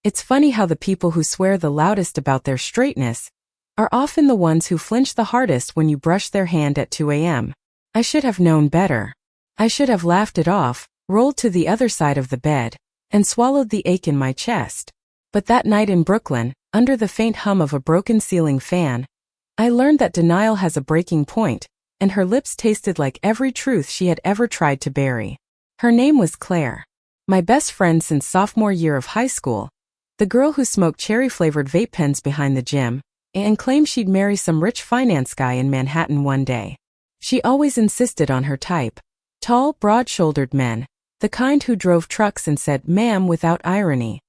It's funny how the people who swear the loudest about their straightness are often the ones who flinch the hardest when you brush their hand at 2 a.m. I should have known better. I should have laughed it off, rolled to the other side of the bed, and swallowed the ache in my chest. But that night in Brooklyn, under the faint hum of a broken ceiling fan, I learned that denial has a breaking point, and her lips tasted like every truth she had ever tried to bury. Her name was Claire. My best friend since sophomore year of high school, the girl who smoked cherry-flavored vape pens behind the gym, and claimed she'd marry some rich finance guy in Manhattan one day. She always insisted on her type. Tall, broad-shouldered men, the kind who drove trucks and said ma'am without irony.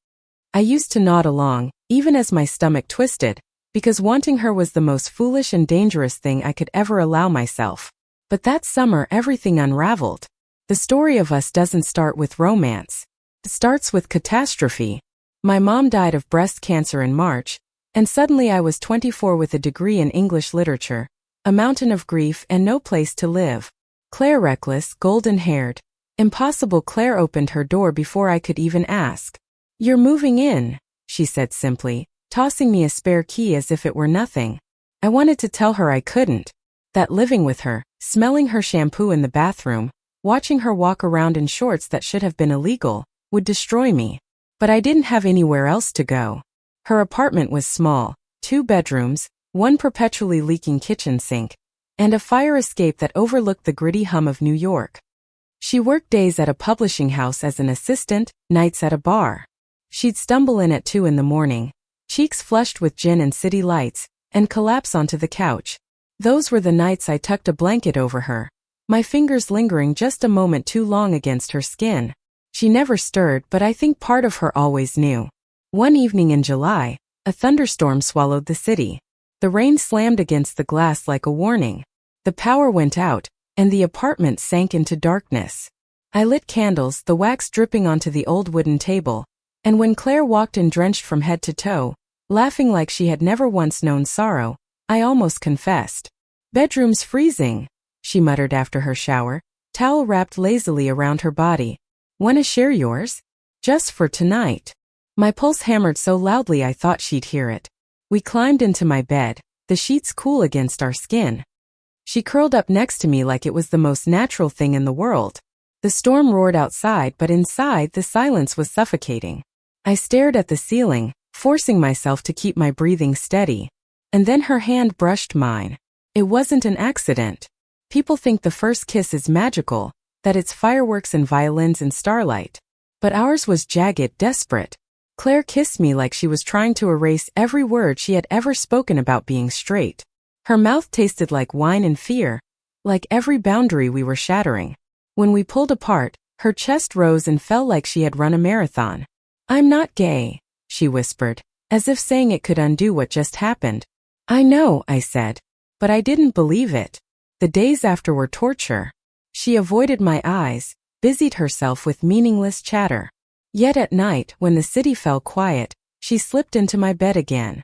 I used to nod along, even as my stomach twisted, because wanting her was the most foolish and dangerous thing I could ever allow myself. But that summer everything unraveled. The story of us doesn't start with romance. It starts with catastrophe. My mom died of breast cancer in March, and suddenly I was 24 with a degree in English literature, a mountain of grief and no place to live. Claire reckless, golden-haired. Impossible. Claire opened her door before I could even ask. "You're moving in," she said simply, tossing me a spare key as if it were nothing. I wanted to tell her I couldn't. That living with her, smelling her shampoo in the bathroom, watching her walk around in shorts that should have been illegal, would destroy me. But I didn't have anywhere else to go. Her apartment was small, 2 bedrooms, one perpetually leaking kitchen sink, and a fire escape that overlooked the gritty hum of New York. She worked days at a publishing house as an assistant, nights at a bar. She'd stumble in at 2 in the morning, cheeks flushed with gin and city lights, and collapse onto the couch. Those were the nights I tucked a blanket over her, my fingers lingering just a moment too long against her skin. She never stirred, but I think part of her always knew. One evening in July, a thunderstorm swallowed the city. The rain slammed against the glass like a warning. The power went out, and the apartment sank into darkness. I lit candles, the wax dripping onto the old wooden table, and when Claire walked in drenched from head to toe, laughing like she had never once known sorrow, I almost confessed. "Bedroom's freezing," she muttered after her shower, towel wrapped lazily around her body. "Wanna share yours? Just for tonight." My pulse hammered so loudly I thought she'd hear it. We climbed into my bed, the sheets cool against our skin. She curled up next to me like it was the most natural thing in the world. The storm roared outside, but inside the silence was suffocating. I stared at the ceiling, forcing myself to keep my breathing steady. And then her hand brushed mine. It wasn't an accident. People think the first kiss is magical, that it's fireworks and violins and starlight. But ours was jagged, desperate. Claire kissed me like she was trying to erase every word she had ever spoken about being straight. Her mouth tasted like wine and fear, like every boundary we were shattering. When we pulled apart, her chest rose and fell like she had run a marathon. "I'm not gay," she whispered, as if saying it could undo what just happened. "I know," I said, but I didn't believe it. The days after were torture. She avoided my eyes, busied herself with meaningless chatter. Yet at night, when the city fell quiet, she slipped into my bed again.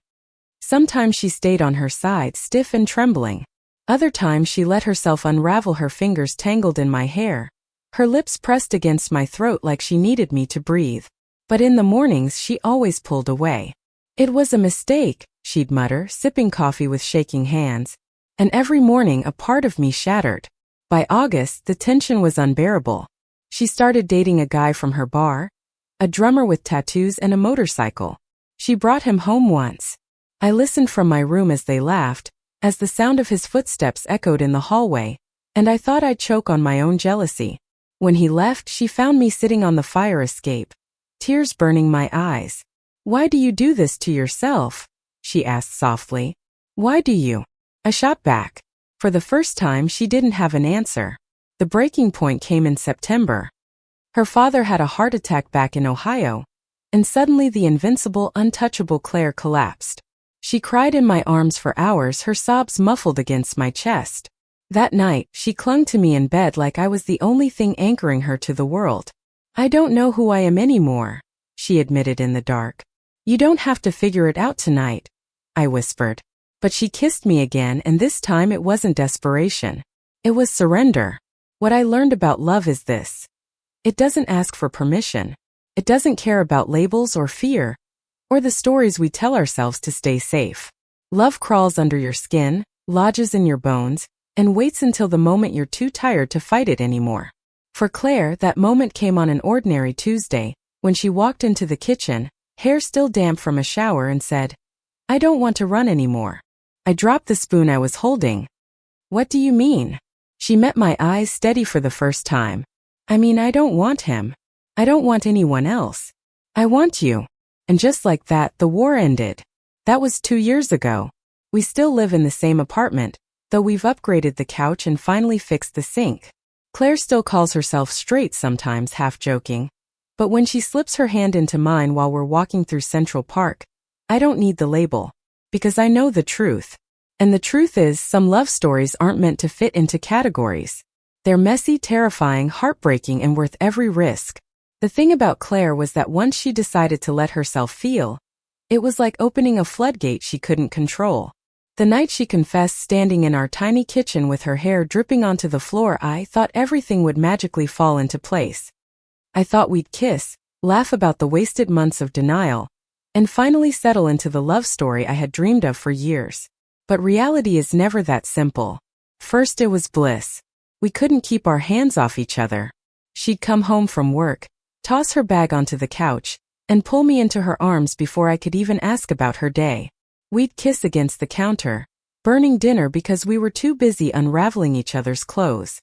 Sometimes she stayed on her side, stiff and trembling. Other times she let herself unravel, her fingers tangled in my hair, her lips pressed against my throat like she needed me to breathe. But in the mornings she always pulled away. "It was a mistake," she'd mutter, sipping coffee with shaking hands. And every morning a part of me shattered. By August, the tension was unbearable. She started dating a guy from her bar, a drummer with tattoos and a motorcycle. She brought him home once. I listened from my room as they laughed, as the sound of his footsteps echoed in the hallway, and I thought I'd choke on my own jealousy. When he left, she found me sitting on the fire escape, tears burning my eyes. "Why do you do this to yourself?" she asked softly. "Why do you?" I shot back. For the first time, she didn't have an answer. The breaking point came in September. Her father had a heart attack back in Ohio, and suddenly the invincible, untouchable Claire collapsed. She cried in my arms for hours, her sobs muffled against my chest. That night, she clung to me in bed like I was the only thing anchoring her to the world. "I don't know who I am anymore," she admitted in the dark. "You don't have to figure it out tonight," I whispered. But she kissed me again, and this time it wasn't desperation. It was surrender. What I learned about love is this. It doesn't ask for permission. It doesn't care about labels or fear. or the stories we tell ourselves to stay safe. Love crawls under your skin, lodges in your bones, and waits until the moment you're too tired to fight it anymore. For Claire, that moment came on an ordinary Tuesday, when she walked into the kitchen, hair still damp from a shower, and said, "I don't want to run anymore." I dropped the spoon I was holding. "What do you mean?" She met my eyes steady for the first time. "I mean, I don't want him. I don't want anyone else. I want you." And just like that, the war ended. That was 2 years ago. We still live in the same apartment, though we've upgraded the couch and finally fixed the sink. Claire still calls herself straight sometimes, half joking. But when she slips her hand into mine while we're walking through Central Park, I don't need the label. Because I know the truth. And the truth is, some love stories aren't meant to fit into categories. They're messy, terrifying, heartbreaking, and worth every risk. The thing about Claire was that once she decided to let herself feel, it was like opening a floodgate she couldn't control. The night she confessed, standing in our tiny kitchen with her hair dripping onto the floor, I thought everything would magically fall into place. I thought we'd kiss, laugh about the wasted months of denial, and finally settle into the love story I had dreamed of for years. But reality is never that simple. First, it was bliss. We couldn't keep our hands off each other. She'd come home from work, toss her bag onto the couch, and pull me into her arms before I could even ask about her day. We'd kiss against the counter, burning dinner because we were too busy unraveling each other's clothes.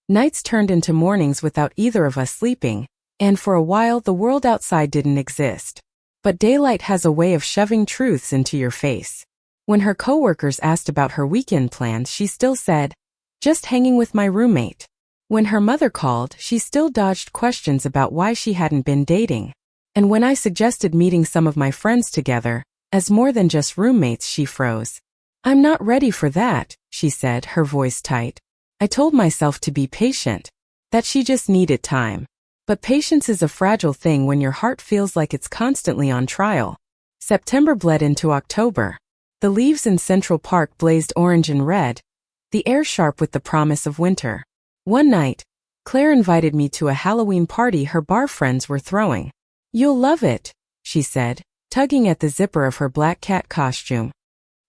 Nights turned into mornings without either of us sleeping, and for a while the world outside didn't exist. But daylight has a way of shoving truths into your face. When her coworkers asked about her weekend plans, she still said, "Just hanging with my roommate." When her mother called, she still dodged questions about why she hadn't been dating. And when I suggested meeting some of my friends together, as more than just roommates, she froze. "I'm not ready for that," she said, her voice tight. I told myself to be patient, that she just needed time. But patience is a fragile thing when your heart feels like it's constantly on trial. September bled into October. The leaves in Central Park blazed orange and red, the air sharp with the promise of winter. One night, Claire invited me to a Halloween party her bar friends were throwing. "You'll love it," she said, tugging at the zipper of her black cat costume.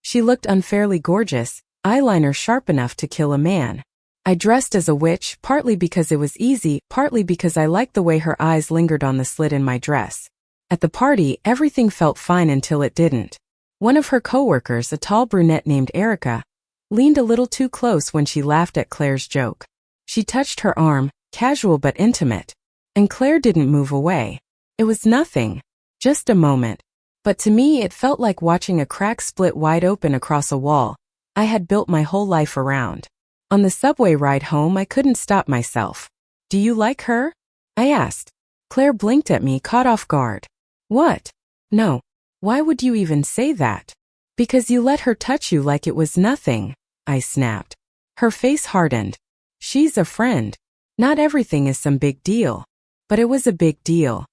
She looked unfairly gorgeous, eyeliner sharp enough to kill a man. I dressed as a witch, partly because it was easy, partly because I liked the way her eyes lingered on the slit in my dress. At the party, everything felt fine until it didn't. One of her coworkers, a tall brunette named Erica, leaned a little too close when she laughed at Claire's joke. She touched her arm, casual but intimate, and Claire didn't move away. It was nothing, just a moment. But to me it felt like watching a crack split wide open across a wall I had built my whole life around. On the subway ride home, I couldn't stop myself. "Do you like her?" I asked. Claire blinked at me, caught off guard. "What? No. Why would you even say that?" "Because you let her touch you like it was nothing," I snapped. Her face hardened. "She's a friend. Not everything is some big deal." But it was a big deal.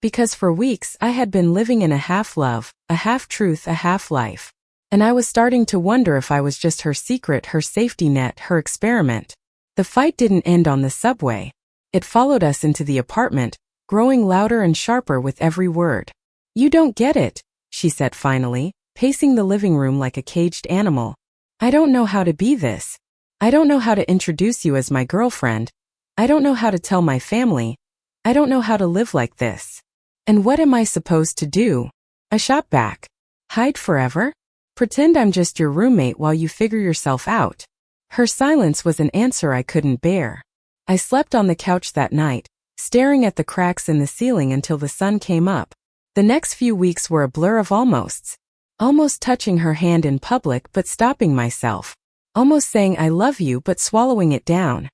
Because for weeks I had been living in a half-love, a half-truth, a half-life. And I was starting to wonder if I was just her secret, her safety net, her experiment. The fight didn't end on the subway. It followed us into the apartment, growing louder and sharper with every word. "You don't get it," she said finally, pacing the living room like a caged animal. "I don't know how to be this. I don't know how to introduce you as my girlfriend. I don't know how to tell my family. I don't know how to live like this. And what am I supposed to do?" I shot back. "Hide forever? Pretend I'm just your roommate while you figure yourself out?" Her silence was an answer I couldn't bear. I slept on the couch that night, staring at the cracks in the ceiling until the sun came up. The next few weeks were a blur of almosts. Almost touching her hand in public but stopping myself. Almost saying I love you but swallowing it down.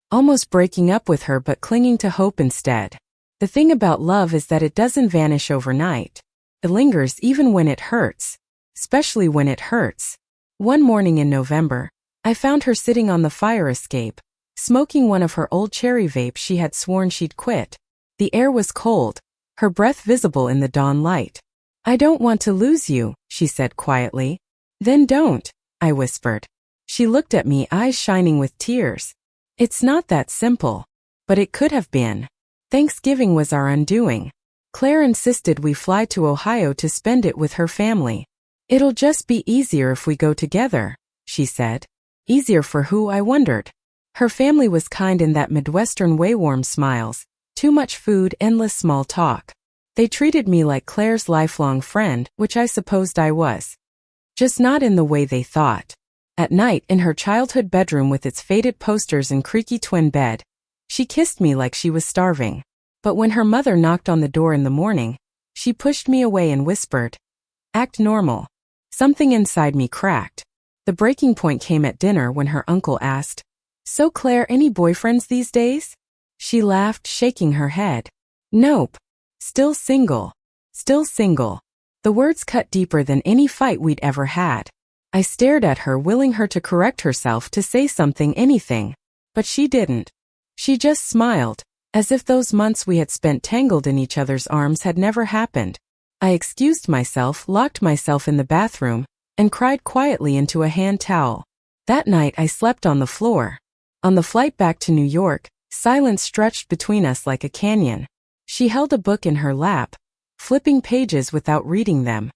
Almost breaking up with her but clinging to hope instead. The thing about love is that it doesn't vanish overnight. It lingers even when it hurts. Especially when it hurts. One morning in November, I found her sitting on the fire escape, smoking one of her old cherry vapes she had sworn she'd quit. The air was cold, her breath visible in the dawn light. "I don't want to lose you," she said quietly. "Then don't," I whispered. She looked at me, eyes shining with tears. "It's not that simple. But it could have been. Thanksgiving was our undoing. Claire insisted we fly to Ohio to spend it with her family. It'll just be easier if we go together, she said. Easier for who, I wondered. Her family was kind in that Midwestern way, warm smiles, too much food, endless small talk. They treated me like Claire's lifelong friend, which I supposed I was. Just not in the way they thought. At night, in her childhood bedroom with its faded posters and creaky twin bed, she kissed me like she was starving. But when her mother knocked on the door in the morning, she pushed me away and whispered, "Act normal." Something inside me cracked. The breaking point came at dinner when her uncle asked, "So Claire, any boyfriends these days?" She laughed, shaking her head. "Nope. Still single. Still single." The words cut deeper than any fight we'd ever had. I stared at her, willing her to correct herself, to say something, anything. But she didn't. She just smiled, as if those months we had spent tangled in each other's arms had never happened. I excused myself, locked myself in the bathroom, and cried quietly into a hand towel. That night I slept on the floor. On the flight back to New York, silence stretched between us like a canyon. She held a book in her lap, flipping pages without reading them.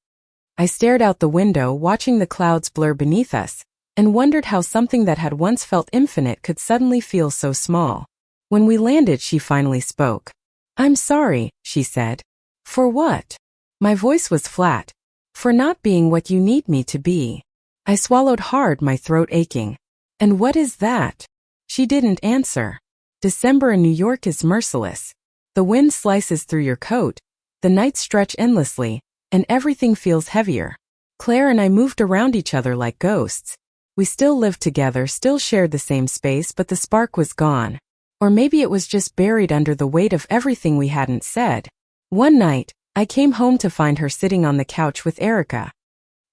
I stared out the window, watching the clouds blur beneath us, and wondered how something that had once felt infinite could suddenly feel so small. When we landed, she finally spoke. "I'm sorry," she said. "For what?" My voice was flat. "For not being what you need me to be." I swallowed hard, my throat aching. "And what is that?" She didn't answer. December in New York is merciless. The wind slices through your coat, the nights stretch endlessly, and everything feels heavier. Claire and I moved around each other like ghosts. We still lived together, still shared the same space, but the spark was gone. Or maybe it was just buried under the weight of everything we hadn't said. One night, I came home to find her sitting on the couch with Erica.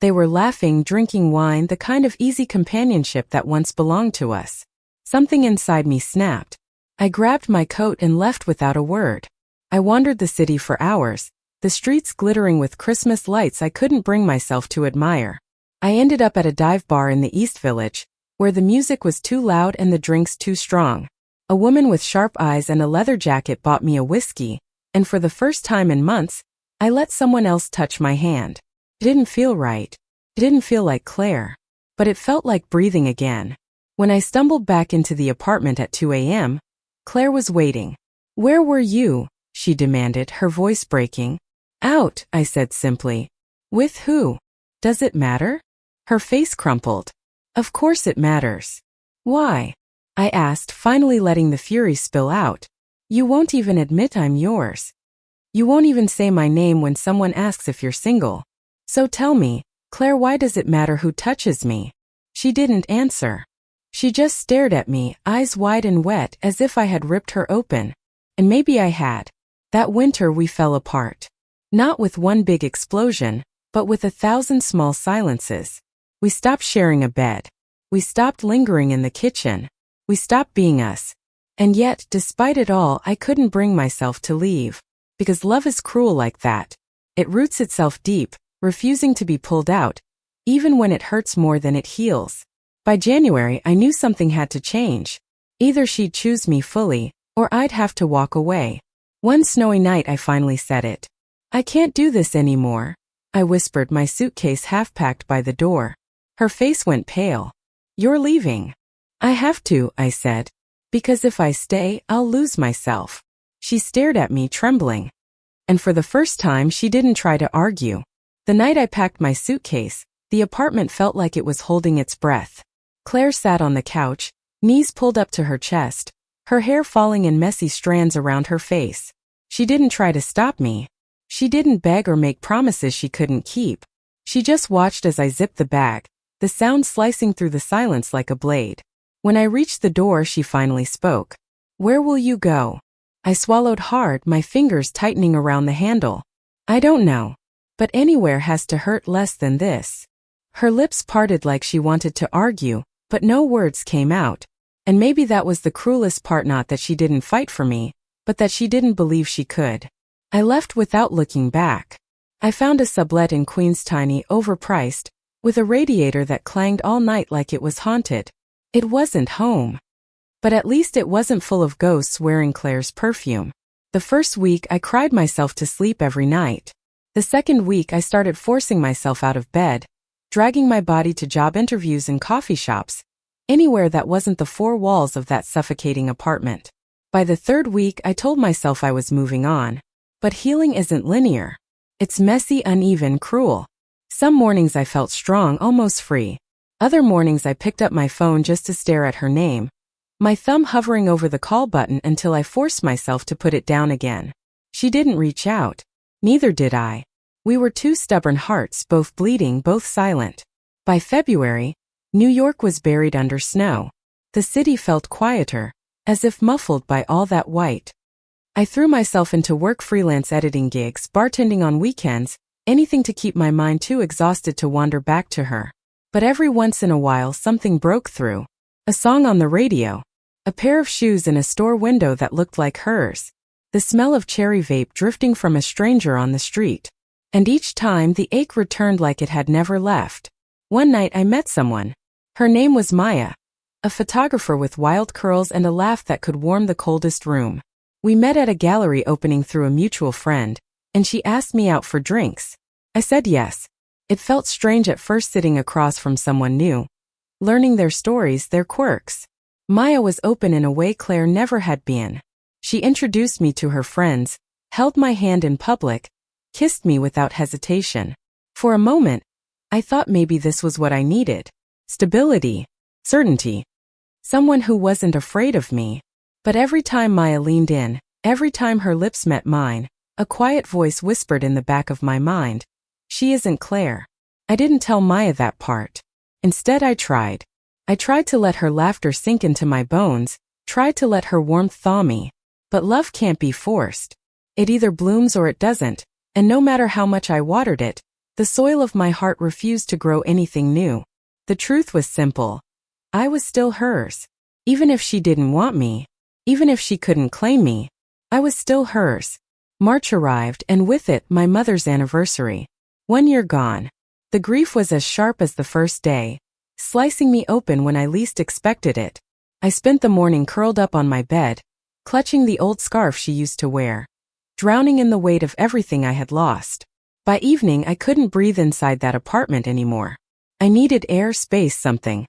They were laughing, drinking wine, the kind of easy companionship that once belonged to us. Something inside me snapped. I grabbed my coat and left without a word. I wandered the city for hours, the streets glittering with Christmas lights I couldn't bring myself to admire. I ended up at a dive bar in the East Village, where the music was too loud and the drinks too strong. A woman with sharp eyes and a leather jacket bought me a whiskey, and for the first time in months, I let someone else touch my hand. It didn't feel right. It didn't feel like Claire. But it felt like breathing again. When I stumbled back into the apartment at 2 a.m., Claire was waiting. "Where were you?" she demanded, her voice breaking. "Out," I said simply. "With who? Does it matter?" Her face crumpled. "Of course it matters." "Why?" I asked, finally letting the fury spill out. "You won't even admit I'm yours. You won't even say my name when someone asks if you're single. So tell me, Claire, why does it matter who touches me?" She didn't answer. She just stared at me, eyes wide and wet, as if I had ripped her open. And maybe I had. That winter we fell apart. Not with one big explosion, but with 1,000 small silences. We stopped sharing a bed. We stopped lingering in the kitchen. We stopped being us. And yet, despite it all, I couldn't bring myself to leave. Because love is cruel like that. It roots itself deep, refusing to be pulled out, even when it hurts more than it heals. By January, I knew something had to change. Either she'd choose me fully, or I'd have to walk away. One snowy night I finally said it. "I can't do this anymore," I whispered, my suitcase half-packed by the door. Her face went pale. "You're leaving." "I have to," I said. "Because if I stay, I'll lose myself." She stared at me, trembling. And for the first time, she didn't try to argue. The night I packed my suitcase, the apartment felt like it was holding its breath. Claire sat on the couch, knees pulled up to her chest, her hair falling in messy strands around her face. She didn't try to stop me. She didn't beg or make promises she couldn't keep. She just watched as I zipped the bag, the sound slicing through the silence like a blade. When I reached the door, she finally spoke. "Where will you go?" I swallowed hard, my fingers tightening around the handle. "I don't know. But anywhere has to hurt less than this." Her lips parted like she wanted to argue, but no words came out. And maybe that was the cruelest part, not that she didn't fight for me, but that she didn't believe she could. I left without looking back. I found a sublet in Queens, tiny, overpriced, with a radiator that clanged all night like it was haunted. It wasn't home. But at least it wasn't full of ghosts wearing Claire's perfume. The first week, I cried myself to sleep every night. The second week, I started forcing myself out of bed, dragging my body to job interviews in coffee shops, anywhere that wasn't the four walls of that suffocating apartment. By the third week, I told myself I was moving on. But healing isn't linear. It's messy, uneven, cruel. Some mornings I felt strong, almost free. Other mornings I picked up my phone just to stare at her name, my thumb hovering over the call button until I forced myself to put it down again. She didn't reach out. Neither did I. We were two stubborn hearts, both bleeding, both silent. By February, New York was buried under snow. The city felt quieter, as if muffled by all that white. I threw myself into work, freelance editing gigs, bartending on weekends, anything to keep my mind too exhausted to wander back to her. But every once in a while something broke through. A song on the radio. A pair of shoes in a store window that looked like hers. The smell of cherry vape drifting from a stranger on the street. And each time the ache returned like it had never left. One night I met someone. Her name was Maya. A photographer with wild curls and a laugh that could warm the coldest room. We met at a gallery opening through a mutual friend, and she asked me out for drinks. I said yes. It felt strange at first sitting across from someone new, learning their stories, their quirks. Maya was open in a way Claire never had been. She introduced me to her friends, held my hand in public, kissed me without hesitation. For a moment, I thought maybe this was what I needed. Stability. Certainty. Someone who wasn't afraid of me. But every time Maya leaned in, every time her lips met mine, a quiet voice whispered in the back of my mind, "She isn't Claire." I didn't tell Maya that part. Instead, I tried. I tried to let her laughter sink into my bones, tried to let her warmth thaw me. But love can't be forced. It either blooms or it doesn't, and no matter how much I watered it, the soil of my heart refused to grow anything new. The truth was simple. I was still hers. Even if she didn't want me, even if she couldn't claim me, I was still hers. March arrived, and with it, my mother's anniversary. 1 year gone. The grief was as sharp as the first day, slicing me open when I least expected it. I spent the morning curled up on my bed, clutching the old scarf she used to wear, drowning in the weight of everything I had lost. By evening, I couldn't breathe inside that apartment anymore. I needed air, space, something.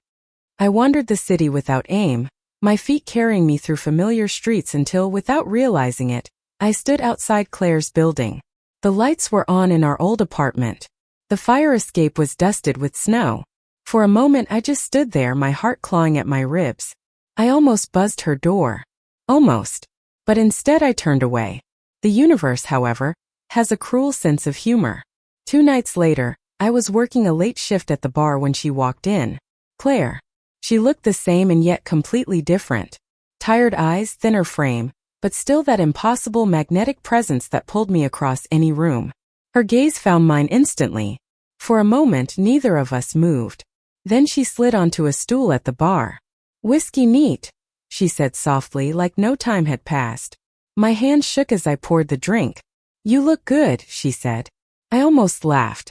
I wandered the city without aim, my feet carrying me through familiar streets until, without realizing it, I stood outside Claire's building. The lights were on in our old apartment. The fire escape was dusted with snow. For a moment I just stood there, my heart clawing at my ribs. I almost buzzed her door. Almost. But instead I turned away. The universe, however, has a cruel sense of humor. 2 nights later, I was working a late shift at the bar when she walked in. Claire. She looked the same and yet completely different. Tired eyes, thinner frame, but still that impossible magnetic presence that pulled me across any room. Her gaze found mine instantly. For a moment, neither of us moved. Then she slid onto a stool at the bar. "Whiskey neat," she said softly, like no time had passed. My hand shook as I poured the drink. "You look good," she said. I almost laughed.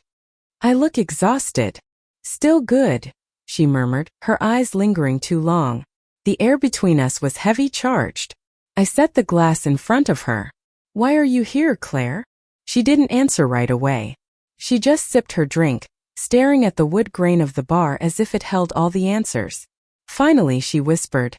"I look exhausted." "Still good," she murmured, her eyes lingering too long. The air between us was heavy, charged. I set the glass in front of her. "Why are you here, Claire?" She didn't answer right away. She just sipped her drink, staring at the wood grain of the bar as if it held all the answers. Finally, she whispered,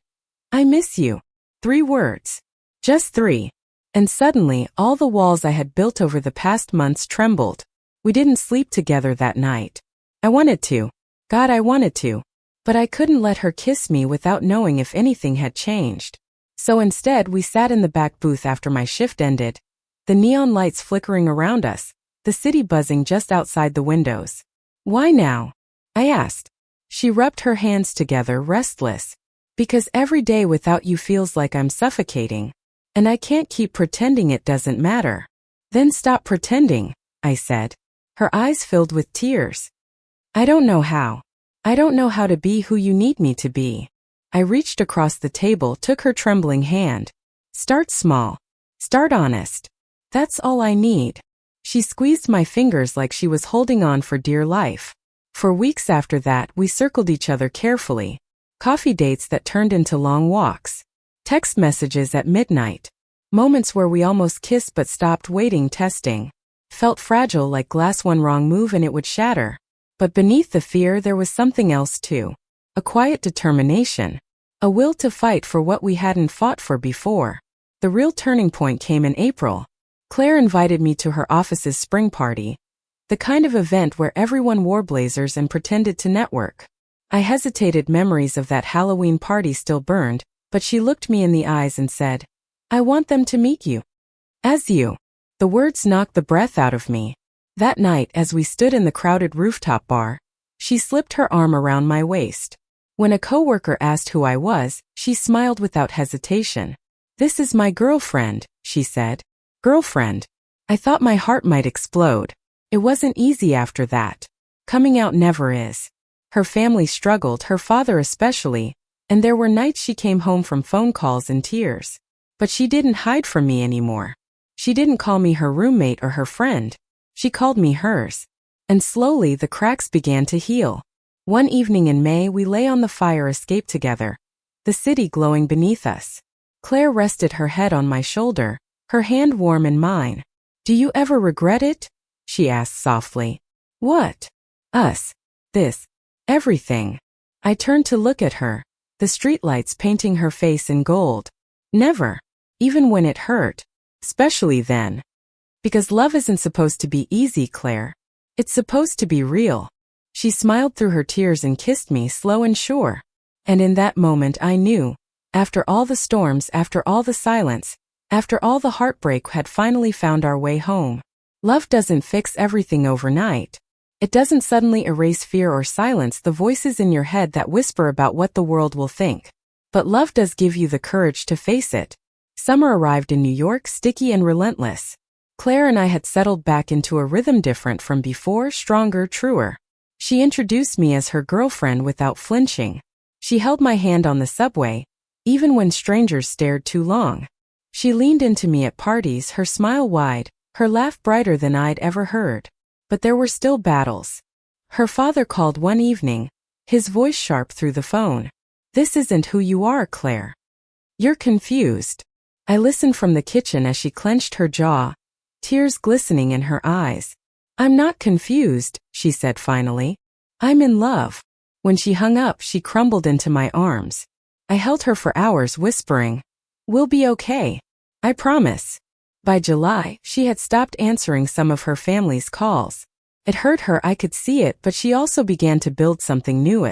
"I miss you." 3 words. Just 3. And suddenly, all the walls I had built over the past months trembled. We didn't sleep together that night. I wanted to. God, I wanted to. But I couldn't let her kiss me without knowing if anything had changed. So instead, we sat in the back booth after my shift ended, the neon lights flickering around us, the city buzzing just outside the windows. "Why now?" I asked. She rubbed her hands together, restless. "Because every day without you feels like I'm suffocating. And I can't keep pretending it doesn't matter." "Then stop pretending," I said. Her eyes filled with tears. "I don't know how. I don't know how to be who you need me to be." I reached across the table, took her trembling hand. "Start small. Start honest. That's all I need." She squeezed my fingers like she was holding on for dear life. For weeks after that, we circled each other carefully. Coffee dates that turned into long walks. Text messages at midnight. Moments where we almost kissed but stopped waiting, testing. Felt fragile, like glass, one wrong move and it would shatter. But beneath the fear there was something else too. A quiet determination. A will to fight for what we hadn't fought for before. The real turning point came in April. Claire invited me to her office's spring party. The kind of event where everyone wore blazers and pretended to network. I hesitated, memories of that Halloween party still burned, but she looked me in the eyes and said, "I want them to meet you. As you." The words knocked the breath out of me. That night, as we stood in the crowded rooftop bar, she slipped her arm around my waist. When a coworker asked who I was, she smiled without hesitation. "This is my girlfriend," she said. Girlfriend. I thought my heart might explode. It wasn't easy after that. Coming out never is. Her family struggled, her father especially, and there were nights she came home from phone calls in tears. But she didn't hide from me anymore. She didn't call me her roommate or her friend. She called me hers. And slowly the cracks began to heal. One evening in May we lay on the fire escape together, the city glowing beneath us. Claire rested her head on my shoulder, her hand warm in mine. "Do you ever regret it?" she asked softly. "What?" "Us. This. Everything." I turned to look at her, the streetlights painting her face in gold. "Never. Even when it hurt. Especially then. Because love isn't supposed to be easy, Claire. It's supposed to be real." She smiled through her tears and kissed me, slow and sure. And in that moment I knew, after all the storms, after all the silence, after all the heartbreak, had finally found our way home. Love doesn't fix everything overnight. It doesn't suddenly erase fear or silence the voices in your head that whisper about what the world will think. But love does give you the courage to face it. Summer arrived in New York, sticky and relentless. Claire and I had settled back into a rhythm different from before, stronger, truer. She introduced me as her girlfriend without flinching. She held my hand on the subway, even when strangers stared too long. She leaned into me at parties, her smile wide, her laugh brighter than I'd ever heard. But there were still battles. Her father called one evening, his voice sharp through the phone. "This isn't who you are, Claire. You're confused." I listened from the kitchen as she clenched her jaw, tears glistening in her eyes. "I'm not confused," she said finally. "I'm in love." When she hung up, she crumbled into my arms. I held her for hours, whispering, "We'll be okay. I promise." By July, she had stopped answering some of her family's calls. It hurt her, I could see it, but she also began to build something new.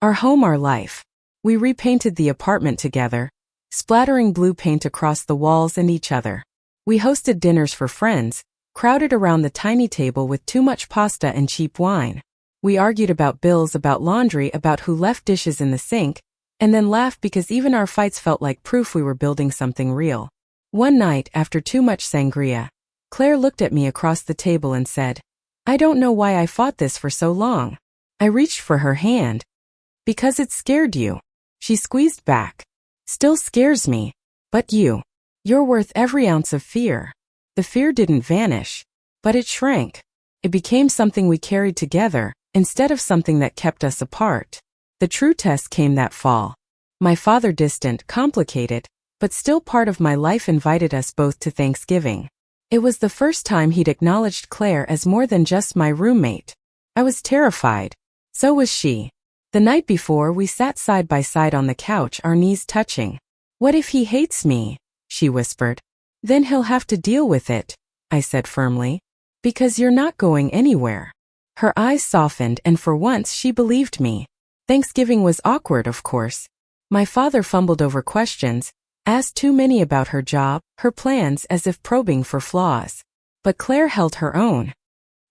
Our home, our life. We repainted the apartment together, splattering blue paint across the walls and each other. We hosted dinners for friends, crowded around the tiny table with too much pasta and cheap wine. We argued about bills, about laundry, about who left dishes in the sink, and then laughed because even our fights felt like proof we were building something real. One night, after too much sangria, Claire looked at me across the table and said, "I don't know why I fought this for so long." I reached for her hand. "Because it scared you." She squeezed back. "Still scares me. But you're worth every ounce of fear." The fear didn't vanish, but it shrank. It became something we carried together, instead of something that kept us apart. The true test came that fall. My father, distant, complicated, but still part of my life, invited us both to Thanksgiving. It was the first time he'd acknowledged Claire as more than just my roommate. I was terrified. So was she. The night before, we sat side by side on the couch, our knees touching. "What if he hates me?" she whispered. "Then he'll have to deal with it," I said firmly. "Because you're not going anywhere." Her eyes softened, and for once she believed me. Thanksgiving was awkward, of course. My father fumbled over questions, asked too many about her job, her plans, as if probing for flaws. But Claire held her own.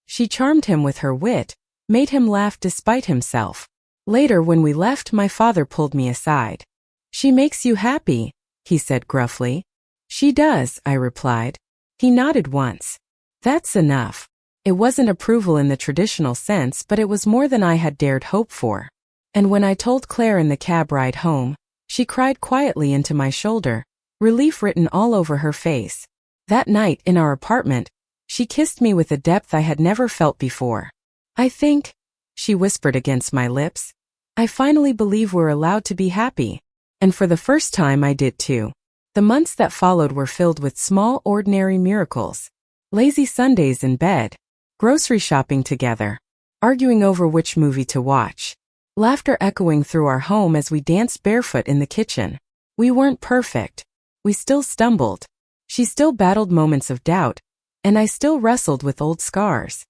She charmed him with her wit, made him laugh despite himself. Later, when we left, my father pulled me aside. "She makes you happy," he said gruffly. "She does," I replied. He nodded once. That's enough. It wasn't approval in the traditional sense, but it was more than I had dared hope for. And when I told Claire in the cab ride home, she cried quietly into my shoulder, relief written all over her face. That night, in our apartment, she kissed me with a depth I had never felt before. "I think," she whispered against my lips, "I finally believe we're allowed to be happy." And for the first time I did too. The months that followed were filled with small, ordinary miracles. Lazy Sundays in bed, grocery shopping together, arguing over which movie to watch, laughter echoing through our home as we danced barefoot in the kitchen. We weren't perfect. We still stumbled. She still battled moments of doubt, and I still wrestled with old scars.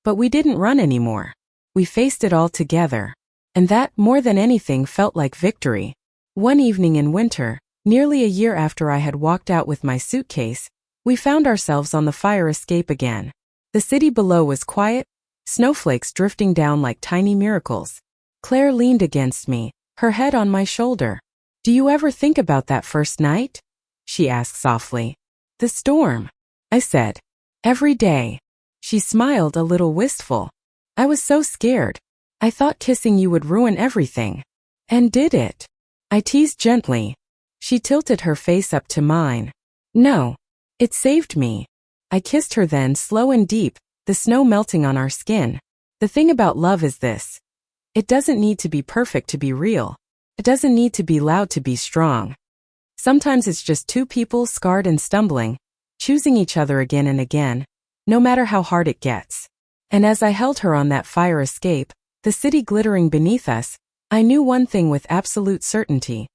But we didn't run anymore. We faced it all together. And that, more than anything, felt like victory. One evening in winter, nearly a year after I had walked out with my suitcase, we found ourselves on the fire escape again. The city below was quiet, snowflakes drifting down like tiny miracles. Claire leaned against me, her head on my shoulder. "Do you ever think about that first night?" she asked softly. "The storm," I said. "Every day." She smiled, a little wistful. "I was so scared. I thought kissing you would ruin everything." "And did it?" I teased gently. She tilted her face up to mine. "No. It saved me." I kissed her then, slow and deep, the snow melting on our skin. The thing about love is this. It doesn't need to be perfect to be real. It doesn't need to be loud to be strong. Sometimes it's just two people scarred and stumbling, choosing each other again and again, no matter how hard it gets. And as I held her on that fire escape, the city glittering beneath us, I knew one thing with absolute certainty.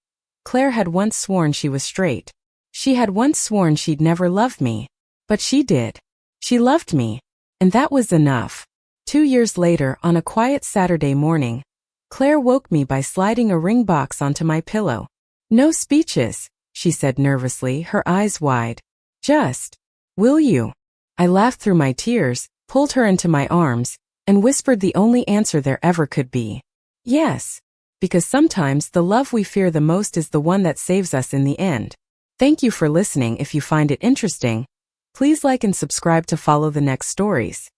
Claire had once sworn she was straight. She had once sworn she'd never love me. But she did. She loved me. And that was enough. 2 years later, on a quiet Saturday morning, Claire woke me by sliding a ring box onto my pillow. "No speeches," she said nervously, her eyes wide. "Just, will you?" I laughed through my tears, pulled her into my arms, and whispered the only answer there ever could be. "Yes." Because sometimes the love we fear the most is the one that saves us in the end. Thank you for listening. If you find it interesting, please like and subscribe to follow the next stories.